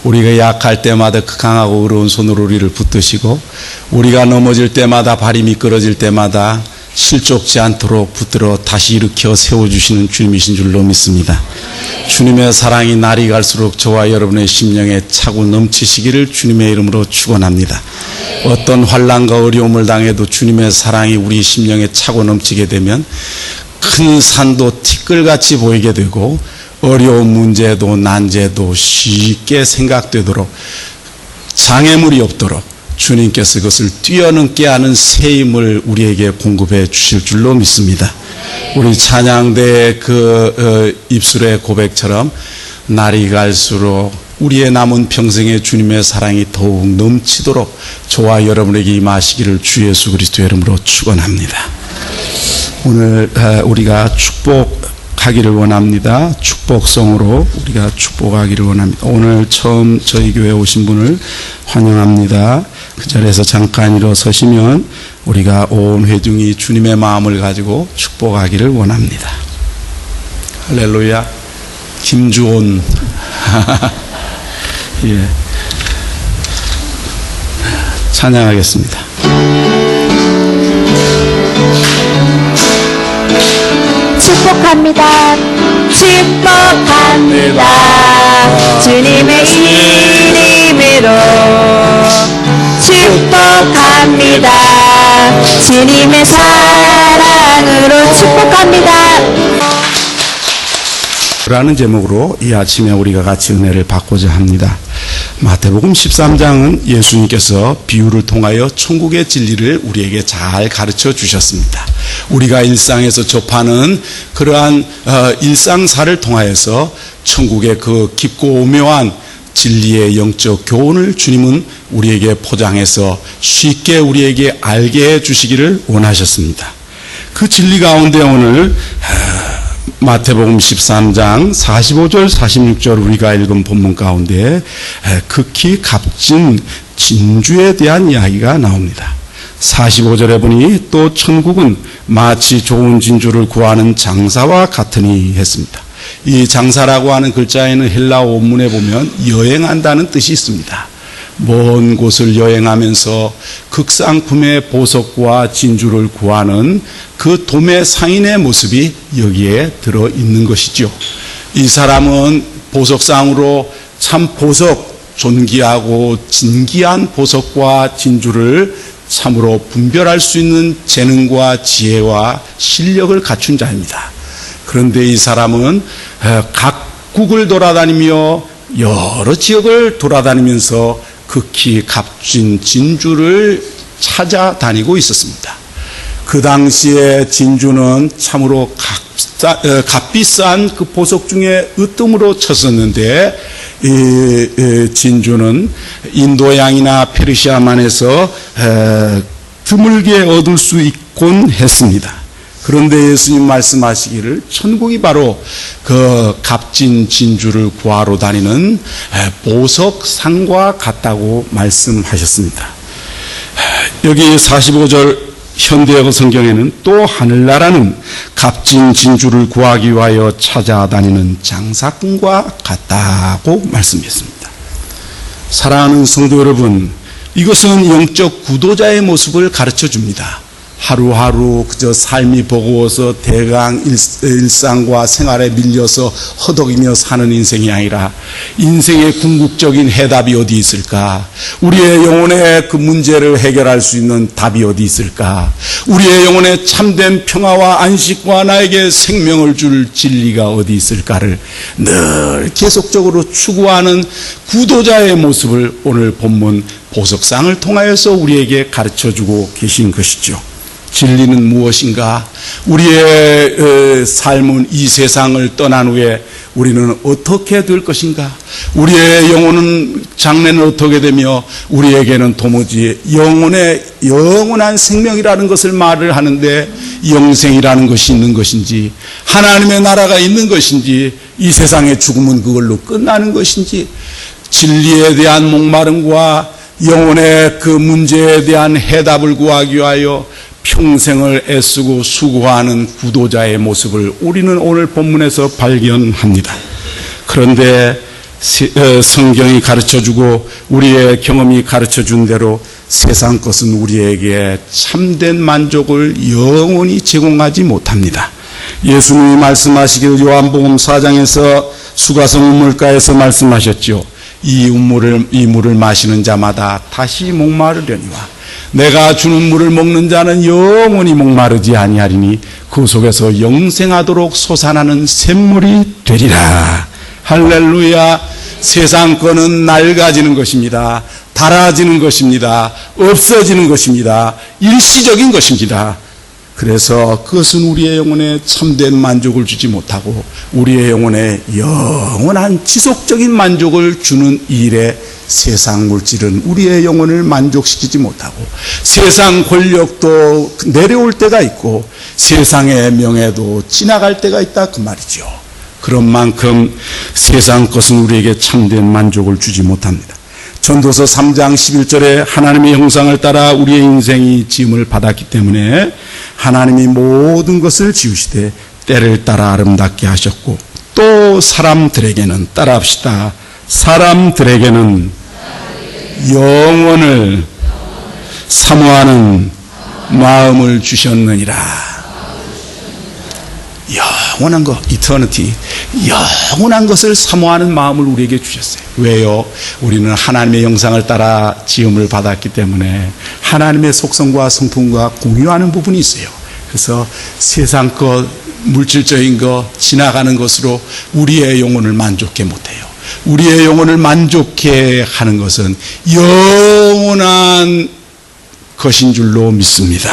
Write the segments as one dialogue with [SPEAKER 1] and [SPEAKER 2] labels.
[SPEAKER 1] 우리가 약할 때마다 그 강하고 의로운 손으로 우리를 붙드시고 우리가 넘어질 때마다 발이 미끄러질 때마다 실족지 않도록 붙들어 다시 일으켜 세워주시는 주님이신 줄로 믿습니다. 주님의 사랑이 날이 갈수록 저와 여러분의 심령에 차고 넘치시기를 주님의 이름으로 축원합니다. 어떤 환난과 어려움을 당해도 주님의 사랑이 우리 심령에 차고 넘치게 되면 큰 산도 티끌같이 보이게 되고 어려운 문제도 난제도 쉽게 생각되도록 장애물이 없도록 주님께서 그것을 뛰어넘게 하는 새 힘을 우리에게 공급해 주실 줄로 믿습니다. 우리 찬양대의 입술의 고백처럼 날이 갈수록 우리의 남은 평생에 주님의 사랑이 더욱 넘치도록 저와 여러분에게 임하시기를 주 예수 그리스도의 이름으로 축원합니다. 오늘 우리가 축복하기를 원합니다. 축복성으로 우리가 축복하기를 원합니다. 오늘 처음 저희 교회에 오신 분을 환영합니다. 그 자리에서 잠깐 일어서시면 우리가 온 회중이 주님의 마음을 가지고 축복하기를 원합니다. 할렐루야. 김주온 예. 찬양하겠습니다.
[SPEAKER 2] 축복합니다. 축복합니다. 주님의 이름으로 축복합니다. 주님의 사랑으로 축복합니다.
[SPEAKER 1] 라는 제목으로 이 아침에 우리가 같이 은혜를 받고자 합니다. 마태복음 13장은 예수님께서 비유를 통하여 천국의 진리를 우리에게 잘 가르쳐 주셨습니다. 우리가 일상에서 접하는 그러한 일상사를 통하여서 천국의 그 깊고 오묘한 진리의 영적 교훈을 주님은 우리에게 포장해서 쉽게 우리에게 알게 해주시기를 원하셨습니다. 그 진리 가운데 오늘 마태복음 13장 45절 46절 우리가 읽은 본문 가운데 극히 값진 진주에 대한 이야기가 나옵니다. 45절에 보니 또 천국은 마치 좋은 진주를 구하는 장사와 같으니 했습니다. 이 장사라고 하는 글자에는 헬라어 원문에 보면 여행한다는 뜻이 있습니다. 먼 곳을 여행하면서 극상품의 보석과 진주를 구하는 그 도매 상인의 모습이 여기에 들어있는 것이죠. 이 사람은 보석상으로 참 존귀하고 진귀한 보석과 진주를 참으로 분별할 수 있는 재능과 지혜와 실력을 갖춘 자입니다. 그런데 이 사람은 각국을 돌아다니며 여러 지역을 돌아다니면서 극히 값진 진주를 찾아다니고 있었습니다. 그 당시에 진주는 참으로 값비싼 그 보석 중에 으뜸으로 쳤었는데 이 진주는 인도양이나 페르시아만에서 드물게 얻을 수 있곤 했습니다. 그런데 예수님 말씀하시기를 천국이 바로 그 값진 진주를 구하러 다니는 보석상과 같다고 말씀하셨습니다. 여기 45절 현대어 성경에는 또 하늘나라는 값진 진주를 구하기 위하여 찾아다니는 장사꾼과 같다고 말씀했습니다. 사랑하는 성도 여러분, 이것은 영적 구도자의 모습을 가르쳐 줍니다. 하루하루 그저 삶이 버거워서 대강 일상과 생활에 밀려서 허덕이며 사는 인생이 아니라 인생의 궁극적인 해답이 어디 있을까? 우리의 영혼의 그 문제를 해결할 수 있는 답이 어디 있을까? 우리의 영혼의 참된 평화와 안식과 나에게 생명을 줄 진리가 어디 있을까를 늘 계속적으로 추구하는 구도자의 모습을 오늘 본문 보석상을 통하여서 우리에게 가르쳐주고 계신 것이죠. 진리는 무엇인가? 우리의 삶은 이 세상을 떠난 후에 우리는 어떻게 될 것인가? 우리의 영혼은 장래는 어떻게 되며 우리에게는 도무지 영원한 생명이라는 것을 말을 하는데 영생이라는 것이 있는 것인지 하나님의 나라가 있는 것인지 이 세상의 죽음은 그걸로 끝나는 것인지 진리에 대한 목마름과 영혼의 그 문제에 대한 해답을 구하기 위하여 평생을 애쓰고 수고하는 구도자의 모습을 우리는 오늘 본문에서 발견합니다. 그런데 성경이 가르쳐주고 우리의 경험이 가르쳐준 대로 세상 것은 우리에게 참된 만족을 영원히 제공하지 못합니다. 예수님이 말씀하시기를 요한복음 4장에서 수가성 우물가에서 말씀하셨죠. 이 물을 마시는 자마다 다시 목마르려니와 내가 주는 물을 먹는 자는 영원히 목마르지 아니하리니 그 속에서 영생하도록 솟아나는 샘물이 되리라. 할렐루야. 세상 거는 낡아지는 것입니다. 닳아지는 것입니다. 없어지는 것입니다. 일시적인 것입니다. 그래서 그것은 우리의 영혼에 참된 만족을 주지 못하고 우리의 영혼에 영원한 지속적인 만족을 주는 일에 세상 물질은 우리의 영혼을 만족시키지 못하고 세상 권력도 내려올 때가 있고 세상의 명예도 지나갈 때가 있다 그 말이죠. 그런 만큼 세상 것은 우리에게 참된 만족을 주지 못합니다. 전도서 3장 11절에 하나님의 형상을 따라 우리의 인생이 지음을 받았기 때문에 하나님이 모든 것을 지으시되 때를 따라 아름답게 하셨고 또 사람들에게는 따라합시다. 사람들에게는 영원을 사모하는 마음을 주셨느니라. 영원한 것, 이터니티, 영원한 것을 사모하는 마음을 우리에게 주셨어요. 왜요? 우리는 하나님의 형상을 따라 지음을 받았기 때문에 하나님의 속성과 성품과 공유하는 부분이 있어요. 그래서 세상 것, 물질적인 것, 지나가는 것으로 우리의 영혼을 만족해 못해요. 우리의 영혼을 만족해 하는 것은 영원한 것인 줄로 믿습니다.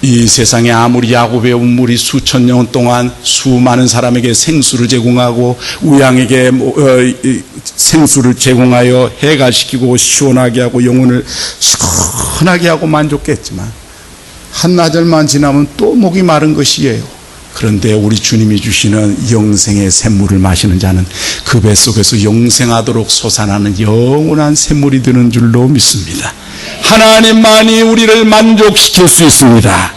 [SPEAKER 1] 이 세상에 아무리 야곱의 운물이 수천 년 동안 수많은 사람에게 생수를 제공하고 우양에게 생수를 제공하여 해갈시키고 시원하게 하고 영혼을 시원하게 하고 만족했지만 한나절만 지나면 또 목이 마른 것이에요. 그런데 우리 주님이 주시는 영생의 샘물을 마시는 자는 그 뱃속에서 영생하도록 솟아나는 영원한 샘물이 되는 줄로 믿습니다. 하나님만이 우리를 만족시킬 수 있습니다.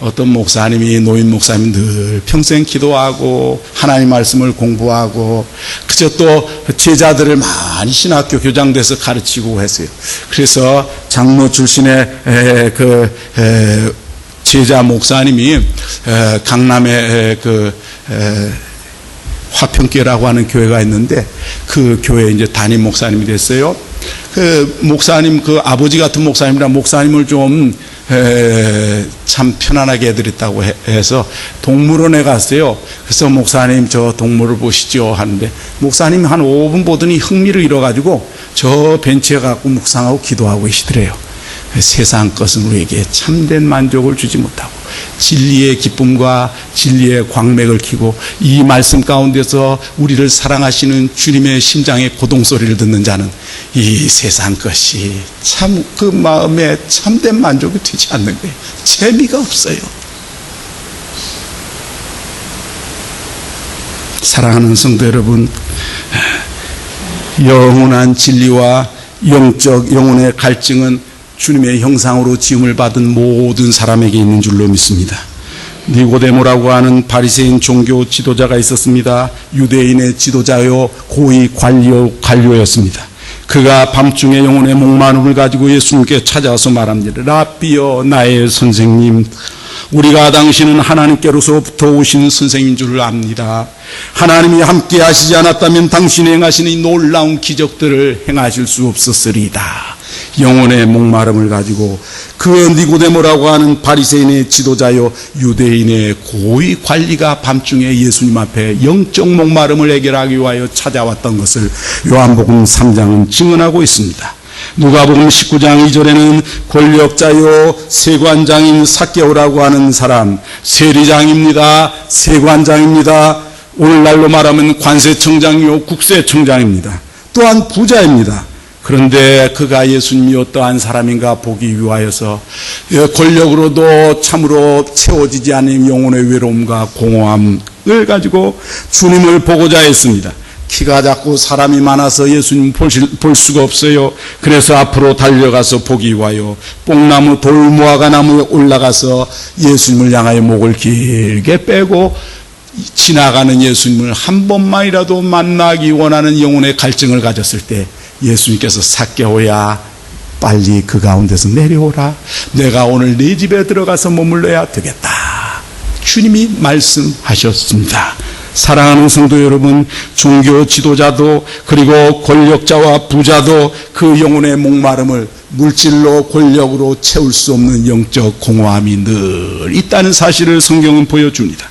[SPEAKER 1] 어떤 목사님이 노인 목사님 늘 평생 기도하고 하나님 말씀을 공부하고 그저 또 제자들을 많이 신학교 교장돼서 가르치고 했어요. 그래서 장로 출신의 제자 목사님이 강남에 화평교라고 하는 교회가 있는데 그 교회 이제 담임 목사님이 됐어요. 그 목사님, 그 아버지 같은 목사님이라 목사님을 좀 참 편안하게 해드렸다고 해서 동물원에 갔어요. 그래서 목사님 저 동물을 보시죠 하는데 목사님이 한 5분 보더니 흥미를 잃어가지고 저 벤치에 가고 묵상하고 기도하고 계시더래요. 세상 것은 우리에게 참된 만족을 주지 못하고 진리의 기쁨과 진리의 광맥을 켜고 이 말씀 가운데서 우리를 사랑하시는 주님의 심장의 고동소리를 듣는 자는 이 세상 것이 참 그 마음에 참된 만족이 되지 않는 거예요. 재미가 없어요. 사랑하는 성도 여러분, 영원한 진리와 영적 영혼의 갈증은 주님의 형상으로 지음을 받은 모든 사람에게 있는 줄로 믿습니다. 니고데모라고 하는 바리새인 종교 지도자가 있었습니다. 유대인의 지도자요 고위 관료였습니다. 그가 밤중에 영혼의 목마름을 가지고 예수님께 찾아와서 말합니다. 라비여, 나의 선생님, 우리가 당신은 하나님께로서부터 오신 선생인 줄을 압니다. 하나님이 함께 하시지 않았다면 당신이 행하시는 이 놀라운 기적들을 행하실 수 없었으리이다. 영혼의 목마름을 가지고 그 니고데모라고 하는 바리새인의 지도자요 유대인의 고위 관리가 밤중에 예수님 앞에 영적 목마름을 해결하기 위하여 찾아왔던 것을 요한복음 3장은 증언하고 있습니다. 누가복음 19장 2절에는 권력자요 세관장인 삭개오라고 하는 사람, 세리장입니다. 세관장입니다. 오늘날로 말하면 관세청장이요 국세청장입니다. 또한 부자입니다. 그런데 그가 예수님이 어떠한 사람인가 보기 위하여서 권력으로도 참으로 채워지지 않은 영혼의 외로움과 공허함을 가지고 주님을 보고자 했습니다. 키가 작고 사람이 많아서 예수님 볼 수가 없어요. 그래서 앞으로 달려가서 보기 위하여 뽕나무 돌무화과 나무에 올라가서 예수님을 향하여 목을 길게 빼고 지나가는 예수님을 한 번만이라도 만나기 원하는 영혼의 갈증을 가졌을 때 예수님께서 삭개오야 빨리 그 가운데서 내려오라. 내가 오늘 네 집에 들어가서 머물러야 되겠다. 주님이 말씀하셨습니다. 사랑하는 성도 여러분, 종교 지도자도 그리고 권력자와 부자도 그 영혼의 목마름을 물질로 권력으로 채울 수 없는 영적 공허함이 늘 있다는 사실을 성경은 보여줍니다.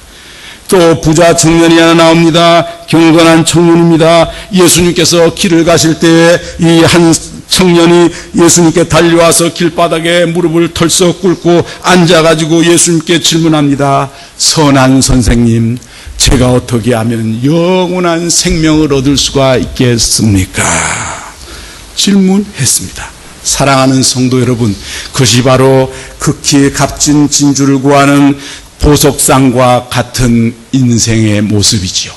[SPEAKER 1] 또 부자 청년이 하나 나옵니다. 경건한 청년입니다. 예수님께서 길을 가실 때에 이 한 청년이 예수님께 달려와서 길바닥에 무릎을 털썩 꿇고 앉아가지고 예수님께 질문합니다. 선한 선생님, 제가 어떻게 하면 영원한 생명을 얻을 수가 있겠습니까? 질문했습니다. 사랑하는 성도 여러분, 그것이 바로 극히 값진 진주를 구하는 보석상과 같은 인생의 모습이지요.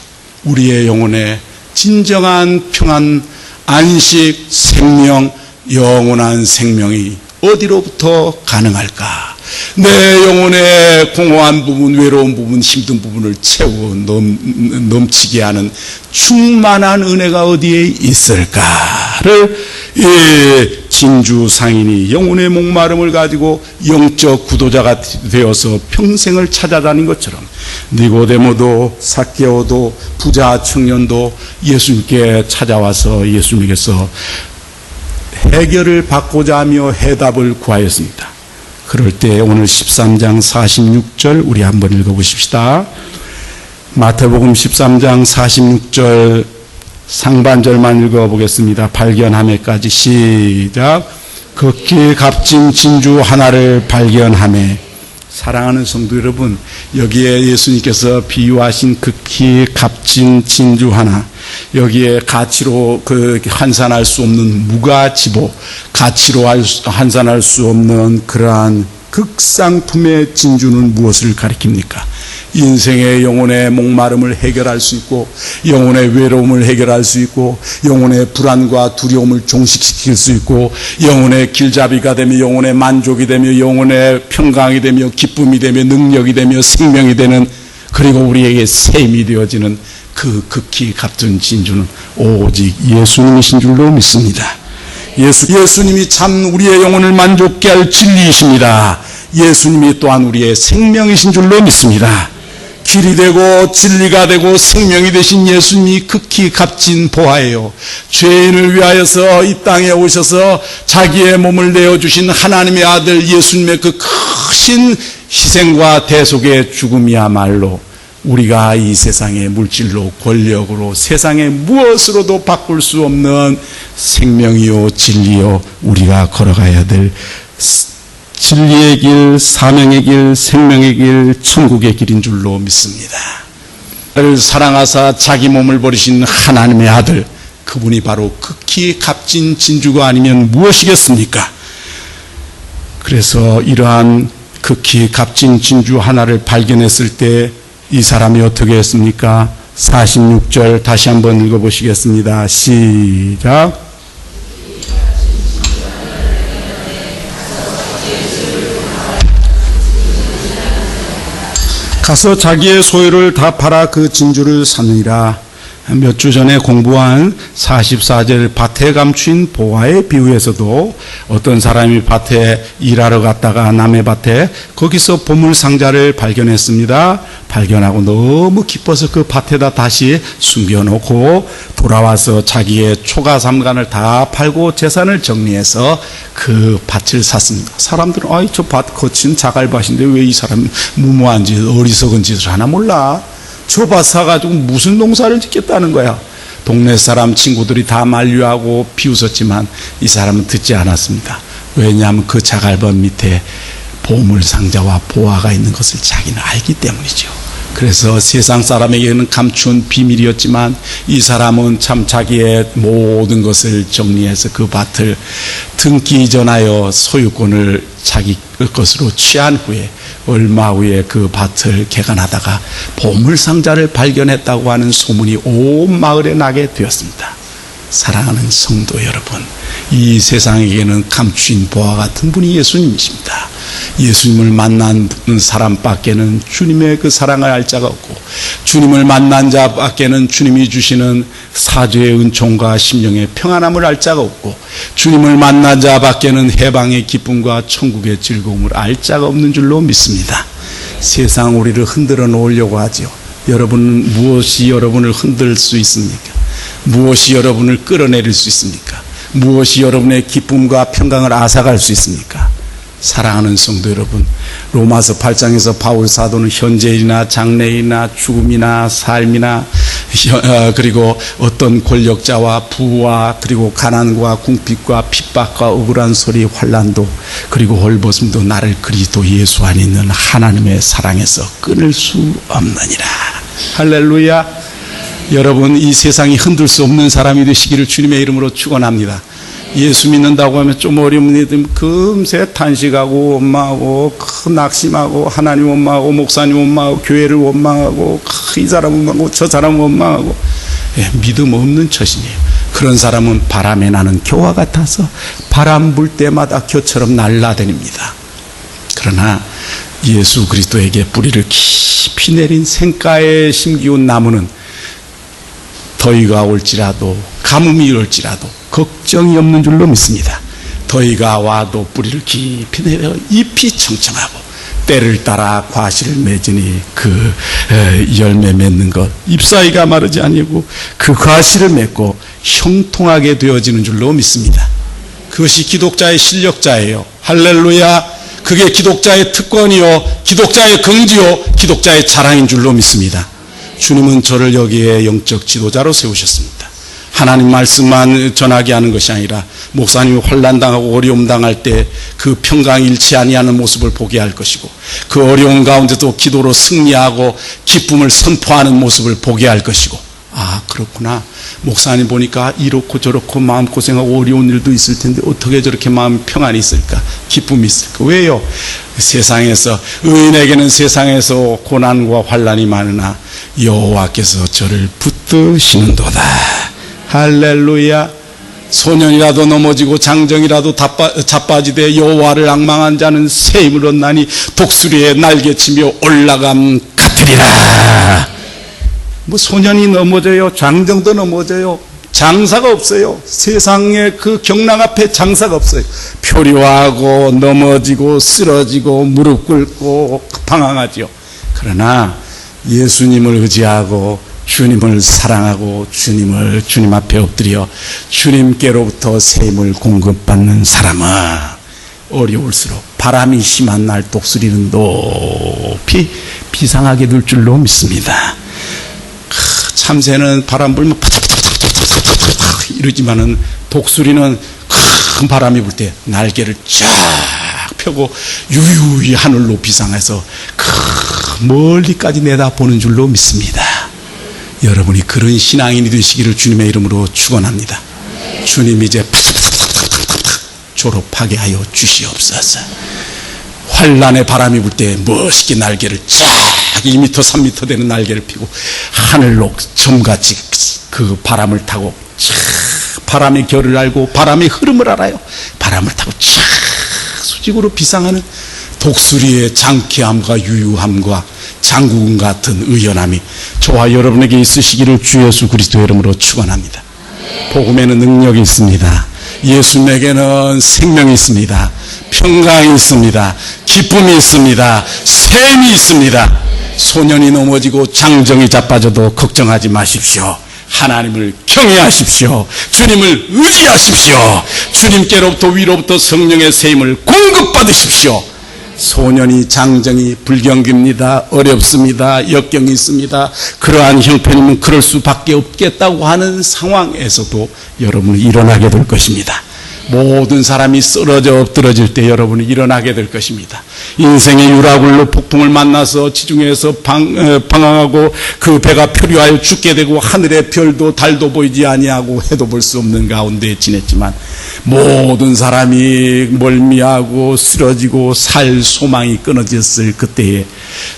[SPEAKER 1] 우리의 영혼에 진정한 평안, 안식, 생명, 영원한 생명이 어디로부터 가능할까? 내 영혼의 공허한 부분, 외로운 부분, 힘든 부분을 채워 넘치게 하는 충만한 은혜가 어디에 있을까를 이 진주 상인이 영혼의 목마름을 가지고 영적 구도자가 되어서 평생을 찾아다닌 것처럼 니고데모도 삭개오도 부자 청년도 예수님께 찾아와서 예수님께서 해결을 받고자 하며 해답을 구하였습니다. 그럴 때 오늘 13장 46절 우리 한번 읽어보십시다. 마태복음 13장 46절 상반절만 읽어보겠습니다. 발견함에까지 시작. 극히 값진 진주 하나를 발견함에. 사랑하는 성도 여러분, 여기에 예수님께서 비유하신 극히 값진 진주 하나, 여기에 가치로 환산할 수 없는 무가지보, 가치로 환산할 수 없는 그러한 극상품의 진주는 무엇을 가리킵니까? 인생의 영혼의 목마름을 해결할 수 있고, 영혼의 외로움을 해결할 수 있고, 영혼의 불안과 두려움을 종식시킬 수 있고, 영혼의 길잡이가 되며, 영혼의 만족이 되며, 영혼의 평강이 되며, 기쁨이 되며, 능력이 되며, 생명이 되는, 그리고 우리에게 셈이 되어지는 그 극히 값진 진주는 오직 예수님이신 줄로 믿습니다. 예수님이 참 우리의 영혼을 만족케 할 진리이십니다. 예수님이 또한 우리의 생명이신 줄로 믿습니다. 길이 되고 진리가 되고 생명이 되신 예수님이 극히 값진 보화예요. 죄인을 위하여서 이 땅에 오셔서 자기의 몸을 내어주신 하나님의 아들 예수님의 그 크신 희생과 대속의 죽음이야말로 우리가 이 세상의 물질로 권력으로 세상의 무엇으로도 바꿀 수 없는 생명이요 진리요 우리가 걸어가야 될 진리의 길, 사명의 길, 생명의 길, 천국의 길인 줄로 믿습니다. 나를 사랑하사 자기 몸을 버리신 하나님의 아들, 그분이 바로 극히 값진 진주가 아니면 무엇이겠습니까? 그래서 이러한 극히 값진 진주 하나를 발견했을 때 이 사람이 어떻게 했습니까? 46절 다시 한번 읽어보시겠습니다. 시작. 가서 자기의 소유를 다 팔아 그 진주를 사느니라. 몇 주 전에 공부한 44절 밭에 감춘 보화의 비유에서도 어떤 사람이 밭에 일하러 갔다가 남의 밭에 거기서 보물상자를 발견했습니다. 발견하고 너무 기뻐서 그 밭에다 다시 숨겨놓고 돌아와서 자기의 초가삼간을 다 팔고 재산을 정리해서 그 밭을 샀습니다. 사람들은 아이 저 밭 거친 자갈밭인데 왜 이 사람이 무모한 짓 어리석은 짓을 하나 몰라. 저 밭 사가지고 무슨 농사를 짓겠다는 거야. 동네 사람 친구들이 다 만류하고 비웃었지만 이 사람은 듣지 않았습니다. 왜냐하면 그 자갈밭 밑에 보물상자와 보화가 있는 것을 자기는 알기 때문이죠. 그래서 세상 사람에게는 감춘 비밀이었지만 이 사람은 참 자기의 모든 것을 정리해서 그 밭을 등기 이전하여 소유권을 자기 것으로 취한 후에 얼마 후에 그 밭을 개간하다가 보물상자를 발견했다고 하는 소문이 온 마을에 나게 되었습니다. 사랑하는 성도 여러분, 이 세상에게는 감추인 보화 같은 분이 예수님이십니다. 예수님을 만난 사람밖에는 주님의 그 사랑을 알 자가 없고, 주님을 만난 자밖에는 주님이 주시는 사죄의 은총과 심령의 평안함을 알 자가 없고, 주님을 만난 자밖에는 해방의 기쁨과 천국의 즐거움을 알 자가 없는 줄로 믿습니다. 세상 우리를 흔들어 놓으려고 하죠. 여러분은 무엇이 여러분을 흔들 수 있습니까? 무엇이 여러분을 끌어내릴 수 있습니까? 무엇이 여러분의 기쁨과 평강을 앗아갈 수 있습니까? 사랑하는 성도 여러분, 로마서 8장에서 바울 사도는 현재일이나 장래일이나 죽음이나 삶이나 그리고 어떤 권력자와 부와 그리고 가난과 궁핍과 핍박과 억울한 소리, 환난도 그리고 헐벗음도 나를 그리스도 예수 안에 있는 하나님의 사랑에서 끊을 수 없느니라. 할렐루야. 여러분, 이 세상이 흔들 수 없는 사람이 되시기를 주님의 이름으로 축원합니다. 예수 믿는다고 하면 좀 어려운 일들 금세 탄식하고 원망하고 낙심하고 하나님 원망하고 목사님 원망하고 교회를 원망하고 이 사람 원망하고 저 사람 원망하고, 믿음 없는 처신이에요. 그런 사람은 바람에 나는 겨와 같아서 바람 불 때마다 겨처럼 날라다닙니다. 그러나 예수 그리스도에게 뿌리를 깊이 내린 생가에 심기운 나무는 더위가 올지라도 가뭄이 올지라도 걱정이 없는 줄로 믿습니다. 더위가 와도 뿌리를 깊이 내려 잎이 청청하고 때를 따라 과실을 맺으니 그 열매 맺는 것 잎사귀가 마르지 아니고 그 과실을 맺고 형통하게 되어지는 줄로 믿습니다. 그것이 기독자의 실력자예요. 할렐루야. 그게 기독자의 특권이요, 기독자의 긍지요, 기독자의 자랑인 줄로 믿습니다. 주님은 저를 여기에 영적 지도자로 세우셨습니다. 하나님 말씀만 전하게 하는 것이 아니라 목사님이 환난당하고 어려움 당할 때 그 평강 잃지 아니하는 모습을 보게 할 것이고, 그 어려움 가운데도 기도로 승리하고 기쁨을 선포하는 모습을 보게 할 것이고, 아 그렇구나, 목사님 보니까 이렇고 저렇고 마음고생하고 어려운 일도 있을 텐데 어떻게 저렇게 마음 평안이 있을까, 기쁨이 있을까. 왜요? 세상에서, 의인에게는 세상에서 고난과 환난이 많으나 여호와께서 저를 붙드시는도다. 할렐루야. 소년이라도 넘어지고 장정이라도 자빠지되 여호와를 앙망한 자는 새 힘을 얻나니 독수리에 날개치며 올라감 같으리라. 뭐 소년이 넘어져요, 장정도 넘어져요, 장사가 없어요. 세상에 그 경랑 앞에 장사가 없어요. 표류하고 넘어지고 쓰러지고 무릎 꿇고 방황하죠. 그러나 예수님을 의지하고 주님을 사랑하고 주님 앞에 엎드려 주님께로부터 새 힘을 공급받는 사람은 어려울수록 바람이 심한 날 독수리는 높이 비상하게 될 줄로 믿습니다. 참새는 바람 불면 파닥파닥파닥파닥 이러지만은 독수리는 큰 바람이 불 때 날개를 쫙 펴고 유유히 하늘로 비상해서 멀리까지 내다보는 줄로 믿습니다. 여러분이 그런 신앙인이 되시기를 주님의 이름으로 축원합니다. 주님 이제 졸업하게 하여 주시옵소서. 환난의 바람이 불 때 멋있게 날개를 쫙 2m 3m 되는 날개를 펴고 하늘로 점같이 그 바람을 타고 쫙 바람의 결을 알고 바람의 흐름을 알아요. 바람을 타고 쫙 수직으로 비상하는 독수리의 장쾌함과 유유함과 장군 같은 의연함이 저와 여러분에게 있으시기를 주 예수 그리스도의 이름으로 축원합니다. 복음에는 능력이 있습니다. 예수님에게는 생명이 있습니다. 평강이 있습니다. 기쁨이 있습니다. 샘이 있습니다. 소년이 넘어지고 장정이 자빠져도 걱정하지 마십시오. 하나님을 경외하십시오. 주님을 의지하십시오. 주님께로부터 위로부터 성령의 새 힘을 공급받으십시오. 소년이 장정이 불경기입니다. 어렵습니다. 역경이 있습니다. 그러한 형편이면 그럴 수밖에 없겠다고 하는 상황에서도 여러분은 일어나게 될 것입니다. 모든 사람이 쓰러져 엎드러질 때 여러분은 일어나게 될 것입니다. 인생의 유라굴로 폭풍을 만나서 지중해에서 방황하고 그 배가 표류하여 죽게 되고 하늘의 별도 달도 보이지 아니하고 해도 볼 수 없는 가운데 지냈지만 모든 사람이 멀미하고 쓰러지고 살 소망이 끊어졌을 그때에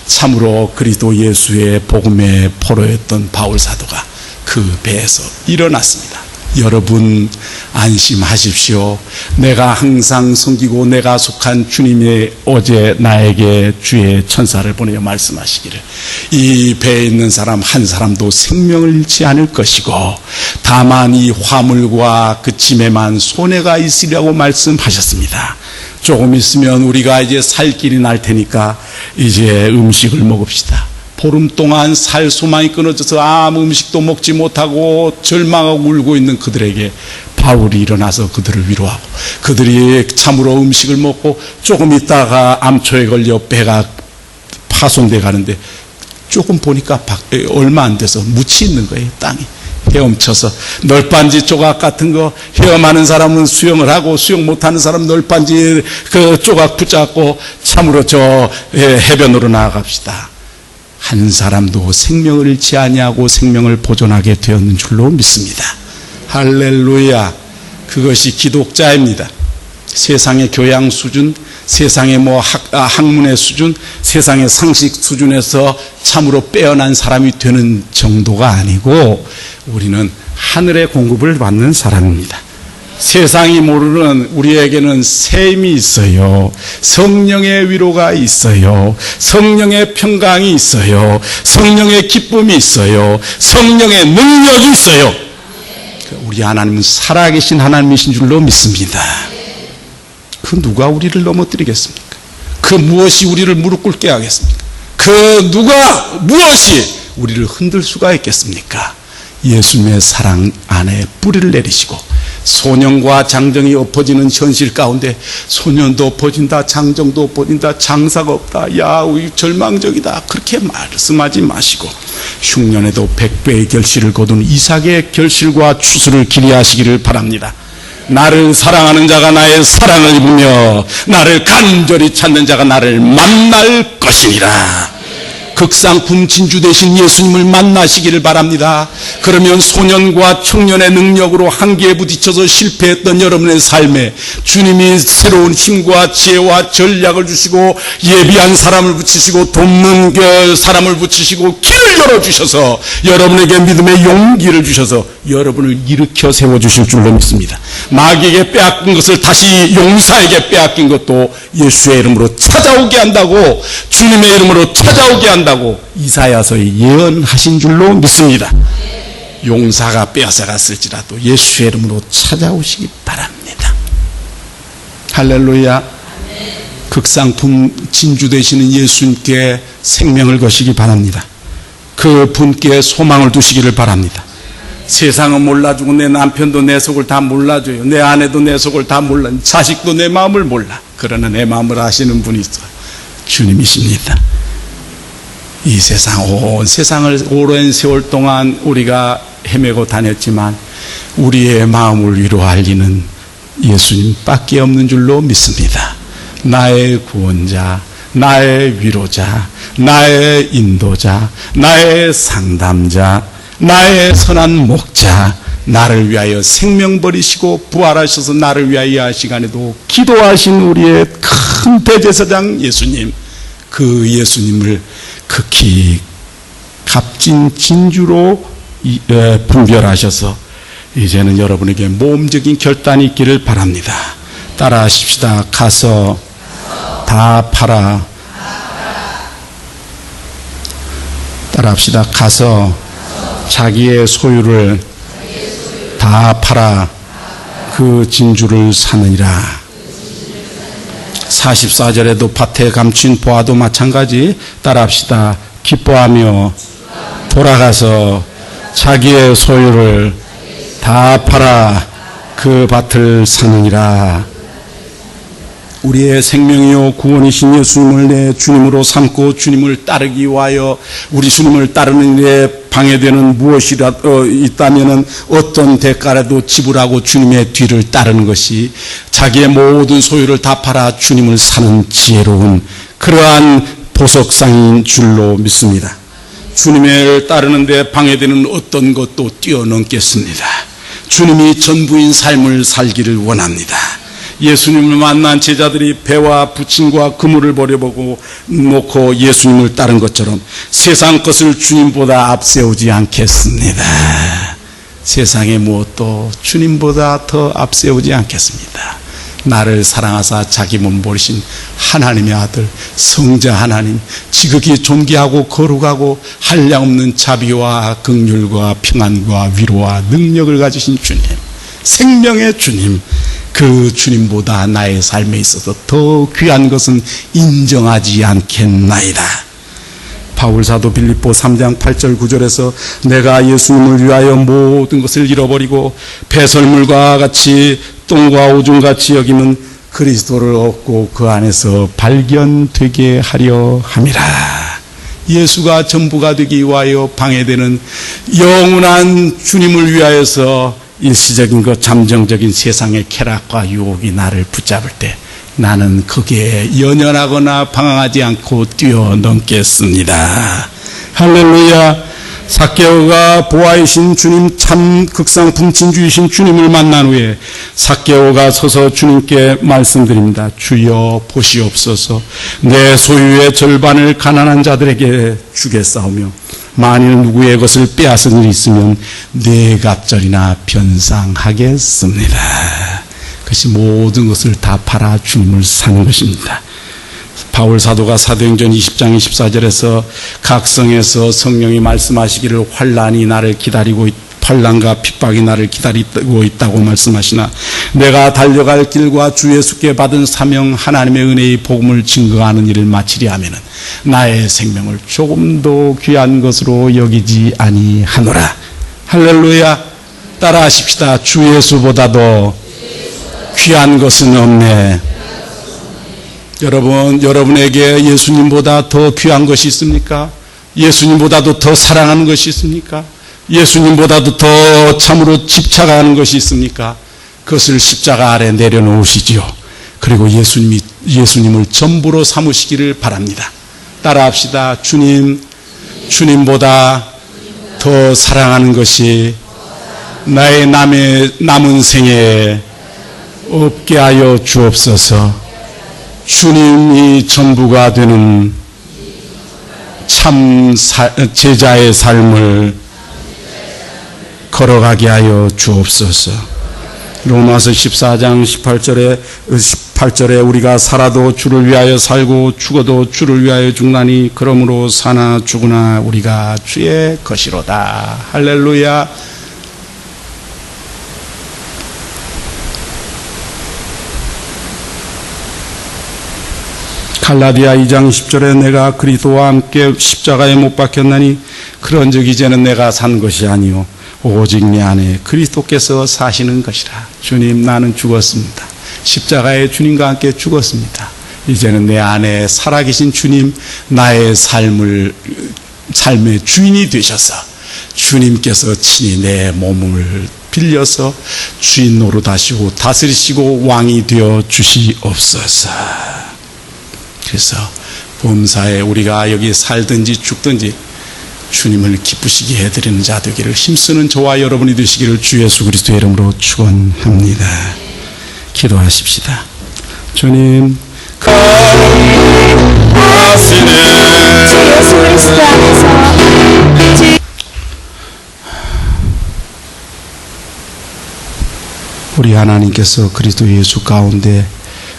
[SPEAKER 1] 참으로 그리스도 예수의 복음의 포로였던 바울 사도가 그 배에서 일어났습니다. 여러분 안심하십시오. 내가 항상 섬기고 내가 속한 주님의 어제 나에게 주의 천사를 보내어 말씀하시기를 이 배에 있는 사람 한 사람도 생명을 잃지 않을 것이고 다만 이 화물과 그 짐에만 손해가 있으리라고 말씀하셨습니다. 조금 있으면 우리가 이제 살 길이 날 테니까 이제 음식을 먹읍시다. 보름 동안 살 소망이 끊어져서 아무 음식도 먹지 못하고 절망하고 울고 있는 그들에게 바울이 일어나서 그들을 위로하고 그들이 참으로 음식을 먹고 조금 있다가 암초에 걸려 배가 파손돼 가는데 조금 보니까 얼마 안 돼서 묻히 있는 거예요. 땅이 헤엄쳐서 널빤지 조각 같은 거 헤엄하는 사람은 수영을 하고 수영 못하는 사람은 널빤지 그 조각 붙잡고 참으로 저 해변으로 나아갑시다. 한 사람도 생명을 잃지 아니하고 생명을 보존하게 되었는 줄로 믿습니다. 할렐루야. 그것이 기독자입니다. 세상의 교양 수준, 세상의 학문의 수준, 세상의 상식 수준에서 참으로 빼어난 사람이 되는 정도가 아니고 우리는 하늘의 공급을 받는 사람입니다. 세상이 모르는 우리에게는 셈이 있어요. 성령의 위로가 있어요. 성령의 평강이 있어요. 성령의 기쁨이 있어요. 성령의 능력이 있어요. 우리 하나님은 살아계신 하나님이신 줄로 믿습니다. 그 누가 우리를 넘어뜨리겠습니까? 그 무엇이 우리를 무릎 꿇게 하겠습니까? 그 누가 무엇이 우리를 흔들 수가 있겠습니까? 예수님의 사랑 안에 뿌리를 내리시고 소년과 장정이 엎어지는 현실 가운데 소년도 엎어진다, 장정도 엎어진다, 장사가 없다, 야 우리 절망적이다 그렇게 말씀하지 마시고 흉년에도 100배의 결실을 거둔 이삭의 결실과 추수를 기리하시기를 바랍니다. 나를 사랑하는 자가 나의 사랑을 입으며 나를 간절히 찾는 자가 나를 만날 것이니라. 극상품 진주 되신 예수님을 만나시기를 바랍니다. 그러면 소년과 청년의 능력으로 한계에 부딪혀서 실패했던 여러분의 삶에 주님이 새로운 힘과 지혜와 전략을 주시고 예비한 사람을 붙이시고 돕는 사람을 붙이시고 길을 열어주셔서 여러분에게 믿음의 용기를 주셔서 여러분을 일으켜 세워주실 줄로 믿습니다. 마귀에게 빼앗긴 것을 다시 용사에게 빼앗긴 것도 예수의 이름으로 찾아오게 한다고, 주님의 이름으로 찾아오게 한다고 이사야서에 예언하신 줄로 믿습니다. 용사가 빼앗아갔을지라도 예수의 이름으로 찾아오시기 바랍니다. 할렐루야. 극상품 진주 되시는 예수님께 생명을 거시기 바랍니다. 그 분께 소망을 두시기를 바랍니다. 세상은 몰라주고 내 남편도 내 속을 다 몰라줘요. 내 아내도 내 속을 다 몰라. 자식도 내 마음을 몰라. 그러나 내 마음을 아시는 분이 있어요. 주님이십니다. 이 세상, 온 세상을 오랜 세월 동안 우리가 헤매고 다녔지만 우리의 마음을 위로할 이는 예수님밖에 없는 줄로 믿습니다. 나의 구원자, 나의 위로자, 나의 인도자, 나의 상담자, 나의 선한 목자, 나를 위하여 생명 버리시고 부활하셔서 나를 위하여 할 시간에도 기도하신 우리의 큰 대제사장 예수님, 그 예수님을 극히 값진 진주로 분별하셔서 이제는 여러분에게 모험적인 결단이 있기를 바랍니다. 따라하십시다. 가서 다 팔아. 따라합시다. 가서 자기의 소유를 다 팔아 그 진주를 사느니라. 44절에도 밭에 감춘 보아도 마찬가지. 따라합시다. 기뻐하며 돌아가서 자기의 소유를 다 팔아 그 밭을 사느니라. 우리의 생명이요 구원이신 예수님을 내 주님으로 삼고 주님을 따르기 위하여 우리 주님을 따르는 일에 방해되는 무엇이라도 있다면 어떤 대가라도 지불하고 주님의 뒤를 따르는 것이 자기의 모든 소유를 다 팔아 주님을 사는 지혜로운 그러한 보석상인 줄로 믿습니다. 주님을 따르는 데 방해되는 어떤 것도 뛰어넘겠습니다. 주님이 전부인 삶을 살기를 원합니다. 예수님을 만난 제자들이 배와 부침과 그물을 버려보고 놓고 예수님을 따른 것처럼 세상 것을 주님보다 앞세우지 않겠습니다. 세상의 무엇도 주님보다 더 앞세우지 않겠습니다. 나를 사랑하사 자기 몸 버리신 하나님의 아들 성자 하나님, 지극히 존귀하고 거룩하고 한량없는 자비와 긍휼과 평안과 위로와 능력을 가지신 주님, 생명의 주님, 그 주님보다 나의 삶에 있어서 더 귀한 것은 인정하지 않겠나이다. 바울사도 빌립보 3장 8절 9절에서 내가 예수님을 위하여 모든 것을 잃어버리고 배설물과 같이 똥과 오줌같이 여기면 그리스도를 얻고 그 안에서 발견되게 하려 함이라. 예수가 전부가 되기 위하여 방해되는 영원한 주님을 위하여서 일시적인 것, 잠정적인 세상의 쾌락과 유혹이 나를 붙잡을 때 나는 거기에 연연하거나 방황하지 않고 뛰어넘겠습니다. 할렐루야. 삭개오가 보아이신 주님, 참 극상품 진주이신 주님을 만난 후에 삭개오가 서서 주님께 말씀드립니다. 주여 보시옵소서. 내 소유의 절반을 가난한 자들에게 주겠사오며 만일 누구의 것을 빼앗은 일이 있으면 네 갑절이나 변상하겠습니다. 그것이 모든 것을 다 팔아 주님을 사는 것입니다. 바울 사도가 사도행전 20장 24절에서 각성에서 성령이 말씀하시기를 환난이 나를 기다리고 환난과 핍박이 나를 기다리고 있다고 말씀하시나 내가 달려갈 길과 주 예수께 받은 사명 하나님의 은혜의 복음을 증거하는 일을 마치려 하면은 나의 생명을 조금도 귀한 것으로 여기지 아니하노라. 할렐루야. 따라하십시다. 주 예수보다도 귀한 것은 없네. 여러분에게 예수님보다 더 귀한 것이 있습니까? 예수님보다도 더 사랑하는 것이 있습니까? 예수님보다도 더 참으로 집착하는 것이 있습니까? 그것을 십자가 아래 내려놓으시지요. 그리고 예수님을 전부로 삼으시기를 바랍니다. 따라합시다. 주님보다 더 사랑하는 것이 나의 남은 생애에 없게 하여 주옵소서. 주님이 전부가 되는 참 제자의 삶을 걸어가게 하여 주옵소서. 로마서 14장 18절에 우리가 살아도 주를 위하여 살고 죽어도 주를 위하여 죽나니 그러므로 사나 죽으나 우리가 주의 것이로다. 할렐루야. 갈라디아 2장 10절에 내가 그리스도와 함께 십자가에 못 박혔나니 그런즉 이제는 내가 산 것이 아니요 오직 내 안에 그리스도께서 사시는 것이라. 주님, 나는 죽었습니다. 십자가에 주님과 함께 죽었습니다. 이제는 내 안에 살아계신 주님, 나의 삶의 주인이 되셔서 주님께서 친히 내 몸을 빌려서 주인 노릇하시고 다스리시고 왕이 되어 주시옵소서. 그래서 범사에 우리가 여기 살든지 죽든지 주님을 기쁘시게 해드리는 자 되기를 힘쓰는 저와 여러분이 되시기를 주 예수 그리스도의 이름으로 축원합니다. 기도하십시다. 주님,
[SPEAKER 2] 주 예수 그리스도 안에서
[SPEAKER 1] 우리 하나님께서 그리스도 예수 가운데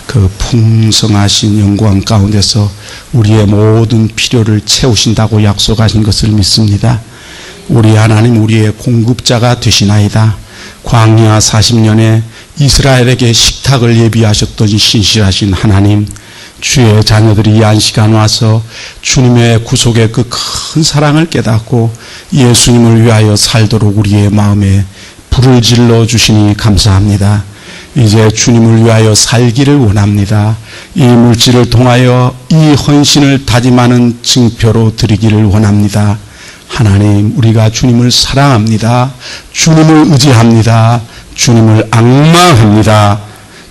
[SPEAKER 1] 그 풍성하신 영광 가운데서 우리의 모든 필요를 채우신다고 약속하신 것을 믿습니다. 우리 하나님, 우리의 공급자가 되시나이다. 광야 40년에 이스라엘에게 식탁을 예비하셨던 신실하신 하나님, 주의 자녀들이 이 안시간 와서 주님의 구속의 그 큰 사랑을 깨닫고 예수님을 위하여 살도록 우리의 마음에 불을 질러 주시니 감사합니다. 이제 주님을 위하여 살기를 원합니다. 이 물질을 통하여 이 헌신을 다짐하는 증표로 드리기를 원합니다. 하나님, 우리가 주님을 사랑합니다. 주님을 의지합니다. 주님을 앙망합니다.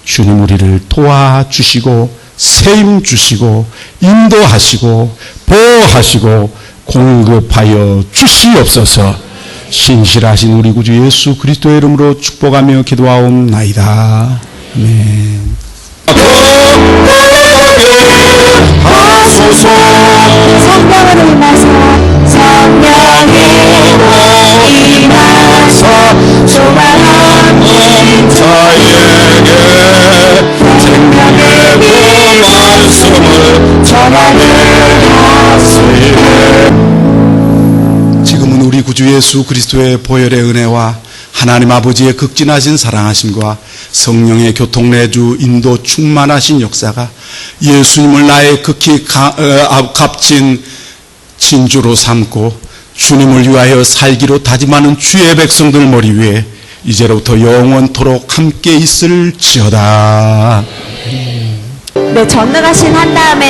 [SPEAKER 1] 주님, 우리를 도와주시고 세임 주시고 인도하시고 보호하시고 공급하여 주시옵소서. 신실하신 우리 구주 예수 그리스도의 이름으로 축복하며 기도하옵나이다. 아멘. 성령으로 임하사 성령으로 임하사
[SPEAKER 2] 하소서. 조만한 자에게 생명의 그 말씀을 전하게 하시네.
[SPEAKER 1] 지금은 우리 구주 예수 그리스도의 보혈의 은혜와 하나님 아버지의 극진하신 사랑하심과 성령의 교통내주 인도 충만하신 역사가 예수님을 나의 극히 값진 진주로 삼고 주님을 위하여 살기로 다짐하는 주의 백성들 머리 위에 이제로부터 영원토록 함께 있을지어다.
[SPEAKER 3] 네, 전능하신 한 다음에